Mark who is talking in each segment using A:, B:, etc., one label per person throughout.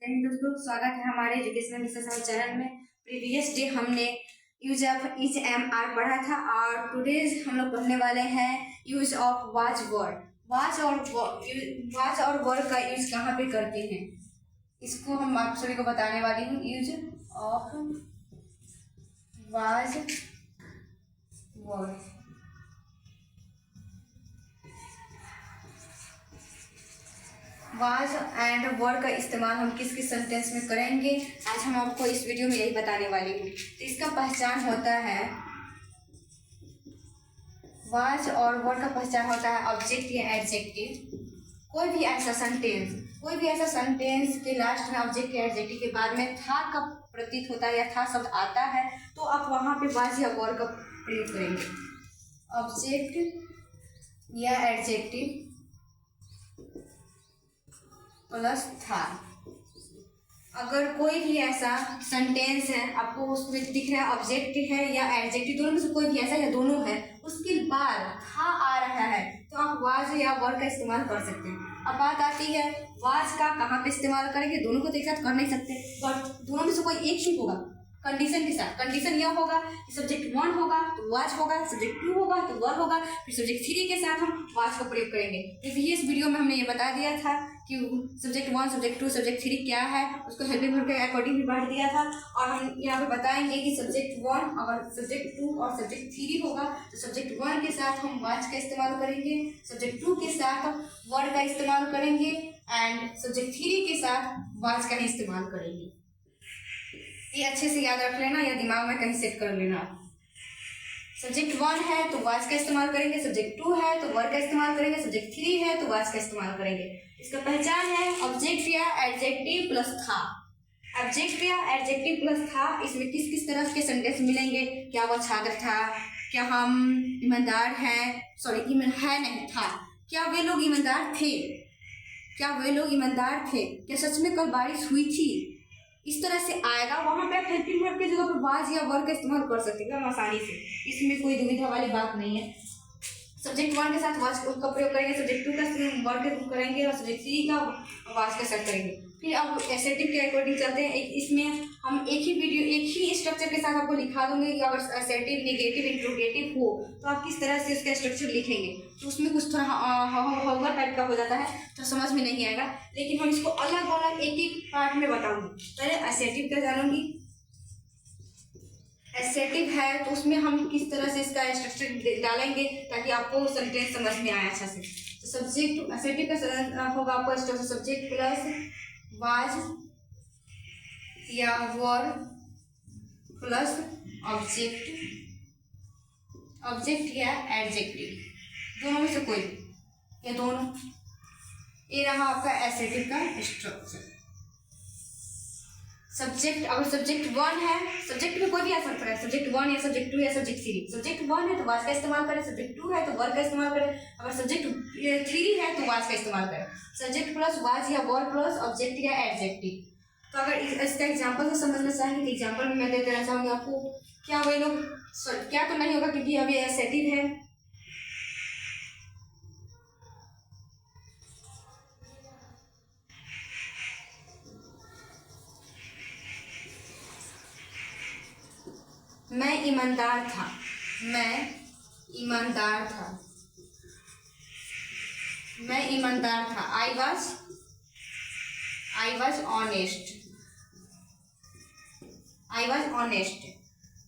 A: दोस्तों, स्वागत है हमारे एजुकेशनल मिशन चैनल में। प्रीवियस डे हमने use of H M R पढ़ा था और टुडेज हम लोग पढ़ने वाले हैं use of watch word. Watch और वर्ड का यूज कहाँ पे करते हैं, इसको हम आप सभी को बताने वाली हूँ। Use of watch word. Was and word का इस्तेमाल हम किस किस सेंटेंस में करेंगे, आज हम आपको इस वीडियो में यही बताने वाली हूँ। तो इसका पहचान होता है, वाज और वर्ड का पहचान होता है ऑब्जेक्ट या एडजेक्टिव। कोई भी ऐसा सेंटेंस के लास्ट में ऑब्जेक्ट या एडजेक्टिव के बाद में था का प्रतीत होता है या था शब्द आता है, तो आप वहाँ पे वाज या वर्ड का प्रयोग करेंगे। ऑब्जेक्ट या एडजेक्टिव प्लस था। अगर कोई भी ऐसा सेंटेंस है, आपको उसमें दिख रहा है ऑब्जेक्ट है या एडजेक्टिव, दोनों में से कोई भी ऐसा या दोनों है, उसके बाद था आ रहा है, तो आप वाज या वर्ड का इस्तेमाल कर सकते हैं। अब बात आती है वाज का कहाँ पे इस्तेमाल करेंगे। दोनों को तो एक साथ कर नहीं सकते, बट दोनों में से कोई एक ही होगा कंडीशन के साथ। कंडीशन यह होगा कि सब्जेक्ट 1 होगा तो वाज होगा, सब्जेक्ट 2 होगा तो वर्ड होगा, फिर सब्जेक्ट 3 के साथ हम वाज का प्रयोग करेंगे। प्रीवियस वीडियो में हमने ये बता दिया था कि सब्जेक्ट 1, सब्जेक्ट 2, सब्जेक्ट 3 क्या है, उसको हेल्पिंग वर्ब के अकॉर्डिंग भी बांट दिया था। और हम यहाँ पे बताएंगे कि सब्जेक्ट 1 अगर सब्जेक्ट 2 और सब्जेक्ट 3 होगा तो सब्जेक्ट 1 के साथ हम वाज का इस्तेमाल करेंगे, सब्जेक्ट 2 के साथ वर्ड का इस्तेमाल करेंगे एंड सब्जेक्ट 3 के साथ वाज का ही इस्तेमाल करेंगे। ये अच्छे से याद रख लेना या दिमाग में कहीं सेट कर लेना। सब्जेक्ट 1 है तो वाज का इस्तेमाल करेंगे, सब्जेक्ट 2 है तो वर्ड का इस्तेमाल करेंगे, सब्जेक्ट 3 है तो वाज का इस्तेमाल करेंगे। इसका पहचान है ऑब्जेक्ट या एडजेक्टिव प्लस था। ऑब्जेक्ट या एडजेक्टिव प्लस था, इसमें किस किस तरह के सेंटेंस मिलेंगे। क्या वह छात्र था, क्या हम ईमानदार हैं, सॉरी है नहीं था, क्या वे लोग ईमानदार थे, क्या वे लोग ईमानदार थे, क्या सच में कल बारिश हुई थी। इस तरह से आएगा। वहाँ पे आप हेल्पिंग वर्ब की जगह पे वाज या वर्ड का इस्तेमाल कर सकते हैं आसानी से, इसमें कोई दुविधा वाली बात नहीं है। सब्जेक्ट 1 के साथ वाज का प्रयोग करेंगे, सब्जेक्ट 2 का वर्ड का करेंगे और सब्जेक्ट 3 का वाज का साथ करेंगे। फिर अब एसेटिव के अकॉर्डिंग चलते हैं। इसमें हम एक ही स्ट्रक्चर के साथ आपको लिखा दूंगे कि अगर एसेटिव, नेगेटिव, इंट्रोगेटिव हो तो आप किस तरह से उसका स्ट्रक्चर लिखेंगे। तो उसमें कुछ थोड़ा होगा टाइप का हो जाता है तो समझ में नहीं आएगा, लेकिन हम इसको अलग अलग एक एक पार्ट में बताऊंगी। पहले एसेटिव का जानूंगी। एसेटिव है तो उसमें हम किस तरह से इसका स्ट्रक्चर डालेंगे ताकि आपको सेंटेंस समझ में आए अच्छा से। तो सब्जेक्ट एसेटिव का होगा आपको स्ट्रक्चर सब्जेक्ट प्लस वाज या वर्ड प्लस ऑब्जेक्ट या एडजेक्टिव, दोनों में से कोई, ये दोनों। ये रहा आपका एसेटिव का स्ट्रक्चर। सब्जेक्ट, अगर सब्जेक्ट 1 है, सब्जेक्ट में कोई भी आ सकता है, सब्जेक्ट 1 या सब्जेक्ट 2 या सब्जेक्ट 3। सब्जेक्ट 1 है तो वाज का इस्तेमाल करें, सब्जेक्ट 2 है तो वर्ड का इस्तेमाल करें, अगर सब्जेक्ट 3 है तो वाज का इस्तेमाल करें। सब्जेक्ट प्लस वाज या वर्ड प्लस ऑब्जेक्ट या एडजेक्टिव। तो अगर इसका एग्जाम्पल से समझना चाहेंगे तो एग्जाम्पल में मैं दे देना चाहूँगी आपको। क्या वे लोग, क्या तो नहीं होगा क्योंकि अभी एसेटिव है। मैं ईमानदार था, मैं ईमानदार था, मैं ईमानदार था। I was honest, I was honest.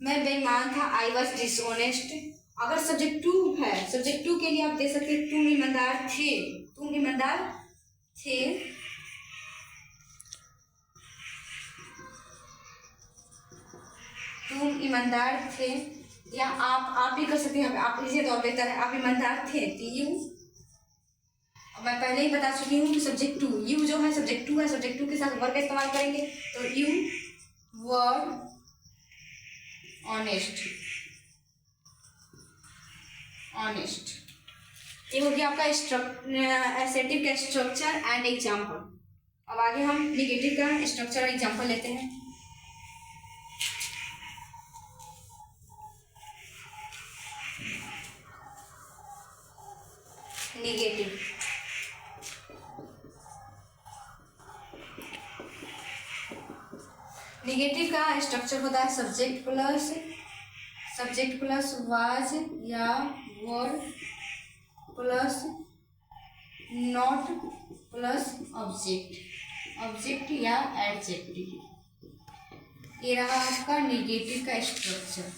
A: मैं बेईमान था, आई वॉज डिसऑनेस्ट। अगर सब्जेक्ट 2 है, सब्जेक्ट 2 के लिए आप दे सकते तुम ईमानदार थे, तुम ईमानदार थे। तुम ईमानदार थे, या आप भी कर सकते हैं, आप इसे तो बेहतर है, आप ईमानदार थे तो यू। मैं पहले ही बता चुकी हूँ कि सब्जेक्ट 2, यू जो है सब्जेक्ट 2 है, सब्जेक्ट 2 के साथ वर्ड का इस्तेमाल करेंगे तो यू वर ऑनेस्ट, ऑनेस्ट। ये हो गया आपका एसेटिव का स्ट्रक्चर एंड एग्जाम्पल। अब आगे हम नेगेटिव का स्ट्रक्चर और एग्जाम्पल लेते हैं। नेगेटिव, निगेटिव का स्ट्रक्चर होता है सब्जेक्ट प्लस वाज या were plus not plus object या एडजेक्टिव। ये रहा आपका निगेटिव का स्ट्रक्चर।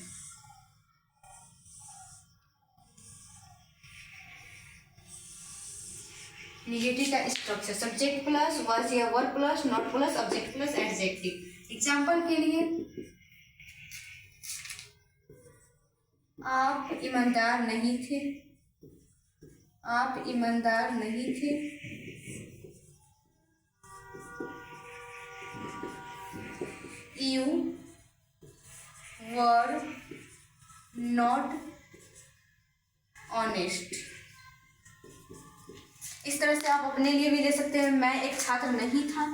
A: निगेटिव का स्ट्रक्चर सब्जेक्ट प्लस वाज या were plus not plus object plus adjective. Example के लिए, आप ईमानदार नहीं थे, आप ईमानदार नहीं थे। You were not honest. इस तरह से आप अपने लिए भी ले सकते हैं। मैं एक छात्र नहीं था,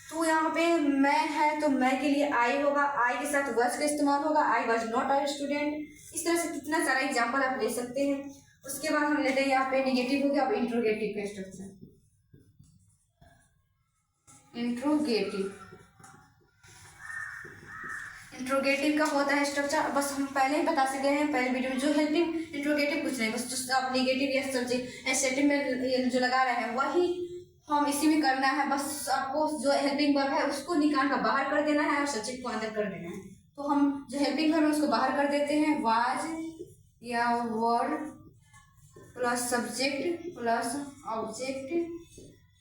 A: तो यहाँ पे मैं है तो मैं के लिए आई होगा, आई के साथ वॉज का इस्तेमाल होगा, I was not a student. इस तरह से कितना सारा एग्जाम्पल आप ले सकते हैं। उसके बाद हम लेते हैं यहाँ पे निगेटिव हो गया। अब इंट्रोगेटिव का स्ट्रक्चर। इंट्रोगेटिव का होता है स्ट्रक्चर, बस हम पहले ही बता चुके हैं पहले वीडियो में। जो हेल्पिंग इंट्रोगेटिव कुछ नहीं, बस जो आप निगेटिव या सब्जेक्ट एडजेक्टिव में जो लगा रहे हैं वही हम इसी में करना है। बस आपको जो हेल्पिंग वर्ब है उसको निकाल कर बाहर कर देना है और सब्जेक्ट को अंदर कर देना है। तो हम जो हेल्पिंग वर्ब है उसको बाहर कर देते हैं। वाज या were plus subject plus object.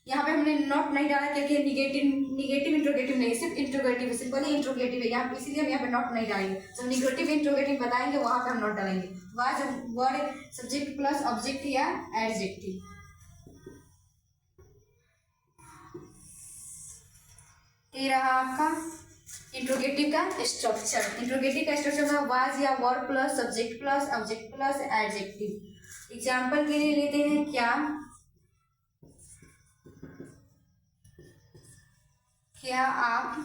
A: यहाँ पे हमने नॉट नहीं डाला क्योंकि निगेटिव इंट्रोगेटिव नहीं, सिर्फ इंट्रोगेटिव है, सिंपली इंट्रोगेटिव है यहाँ पे, इसीलिए हम यहाँ पे नॉट नहीं डालेंगे। जब निगेटिव इंट्रोगेटिव बताएंगे वहाँ पे हम नॉट डालेंगे। Was were subject plus object या एडजेक्टिव। ये रहा आपका इंट्रोगेटिव का स्ट्रक्चर। इंट्रोगेटिव का स्ट्रक्चर था वाज या were plus subject plus object plus adjective. Example के लिए लेते हैं, क्या आप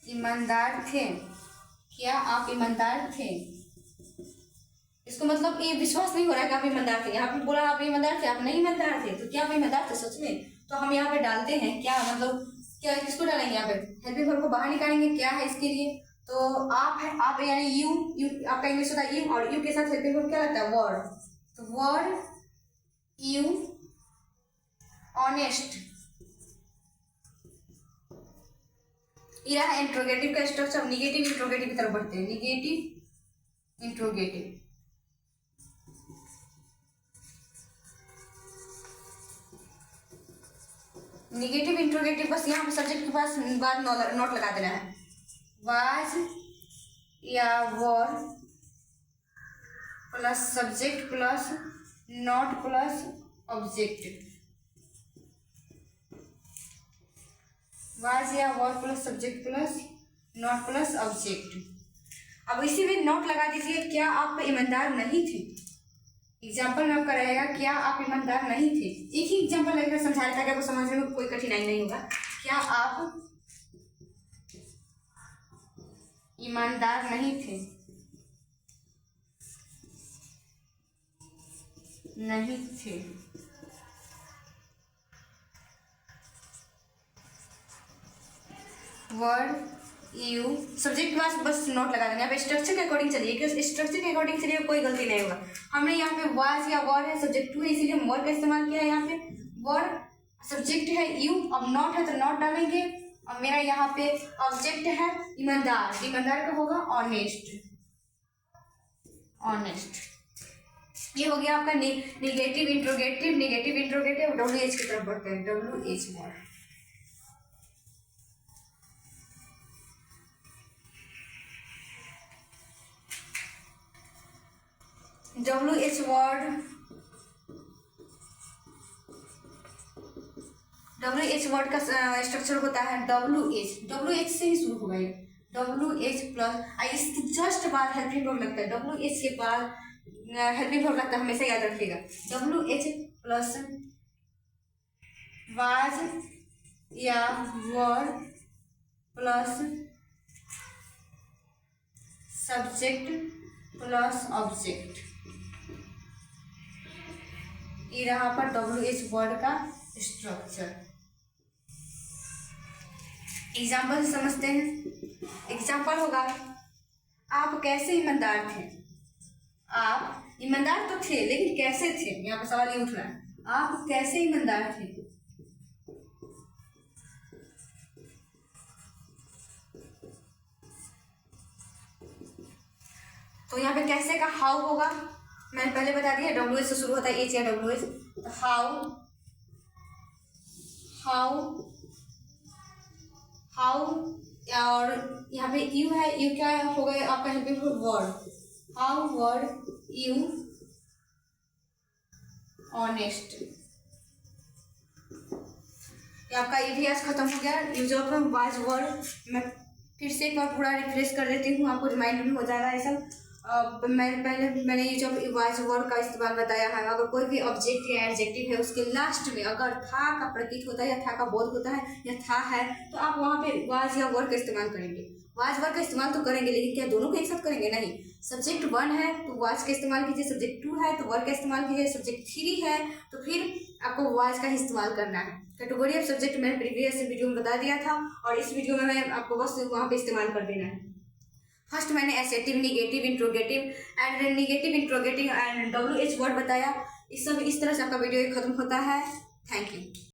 A: ईमानदार थे? क्या आप ईमानदार थे? इसको मतलब ये विश्वास नहीं हो रहा है कि आप ईमानदार थे। यहाँ पे बोला आप ईमानदार थे, आप नहीं ईमानदार थे, तो क्या आप ईमानदार थे सच में? तो हम यहाँ पे डालते हैं क्या, मतलब क्या किसको डालेंगे यहाँ पे? हेल्पिंग वर्ब को बाहर निकालेंगे। क्या है इसके लिए? तो आप है, आप यानी यू आपका इंग्लिश होता है यू, और यू के साथ हेल्पिंग वर्ब क्या लगता है? वर। तो वर यू ऑनेस्ट। ये रहा इंट्रोगेटिव का स्ट्रक्चर। निगेटिव इंट्रोगेटिव की तरफ बढ़ते हैं। Negative interrogative. निगेटिव इंट्रोगेटिव बस यहाँ पे सब्जेक्ट के पास बाद नॉट लगा देना है। वाज या were plus subject plus not plus object. Was या were plus subject plus not plus object. अब इसी में नॉट लगा दीजिए। क्या आप ईमानदार नहीं थे? एग्जाम्पल में आपका रहेगा क्या आप ईमानदार नहीं थे। एक ही एग्जाम्पल लेकर समझा रहा था कि आपको समझने में कोई कठिनाई नहीं होगा। क्या आप ईमानदार नहीं थे? नहीं थे। वर्ड यू सब्जेक्ट पास बस नोट लगा देना। यहाँ पे स्ट्रक्चर के अकॉर्डिंग चलिए, क्योंकि स्ट्रक्चर के अकॉर्डिंग चलिए कोई गलती नहीं होगा। हमने यहाँ पे वाज या वर है, सब्जेक्ट टू है, इसीलिए हम वर का इस्तेमाल किया है। यहाँ पे वर सब्जेक्ट है यू, अब नॉट है तो नॉट डालेंगे। और मेरा यहाँ पे ऑब्जेक्ट है ईमानदार, ईमानदार का होगा ऑनेस्ट। ऑनेस्ट ये हो गया आपका negative interrogative. Negative interrogative WH की तरफ बढ़ते हैं। WH word. WH word, WH word का स्ट्रक्चर होता है WH से ही शुरू होगा ये। WH प्लस इसके जस्ट बाद हेल्पिंग वर्ब लगता है। WH के बाद हेल्पिंग वर्ब लगता है, हमेशा याद रखिएगा। WH प्लस वाज या were plus subject plus object. ये रहा पर WH वर्ड का स्ट्रक्चर। एग्जाम्पल से समझते हैं। एग्जाम्पल होगा, आप कैसे ईमानदार थे। आप ईमानदार तो थे लेकिन कैसे थे, यहाँ पर सवाल ये उठ रहा है, आप कैसे ईमानदार थे। तो यहाँ पे कैसे का हाउ होगा, मैंने पहले बता दिया WH से शुरू होता है, H या WH। तो हाउ और यहाँ पे यू है, यू क्या होगा आपका helping word, how were you honest. ये आपका EVS खत्म हो गया। यूज ऑफ वाज वर्ड मैं फिर से एक बार पूरा रिफ्रेश कर देती हूँ, आपको रिमाइंड भी हो जाएगा ये सब। मैंने यूज ऑफ वाज वर्ड का इस्तेमाल बताया है। अगर कोई भी ऑब्जेक्ट या एडजेक्टिव है उसके लास्ट में अगर था का प्रतीक होता है या था का बोध होता है या था है, तो आप वहाँ पे वाज या वर्ड का इस्तेमाल करेंगे। वाज वर्ड का इस्तेमाल तो करेंगे, लेकिन क्या दोनों को एक साथ करेंगे? नहीं। सब्जेक्ट 1 है तो वाज का इस्तेमाल कीजिए, सब्जेक्ट 2 है तो वर्ड का इस्तेमाल कीजिए, सब्जेक्ट 3 है तो फिर आपको वाज का इस्तेमाल करना है। कैटेगरी ऑफ सब्जेक्ट मैंने प्रीवियस वीडियो में बता दिया था और इस वीडियो में मैं आपको बस वहाँ पे इस्तेमाल कर देना है। फर्स्ट मैंने assertive, negative, interrogative and WH word बताया। इस तरह से आपका वीडियो खत्म होता है। Thank you.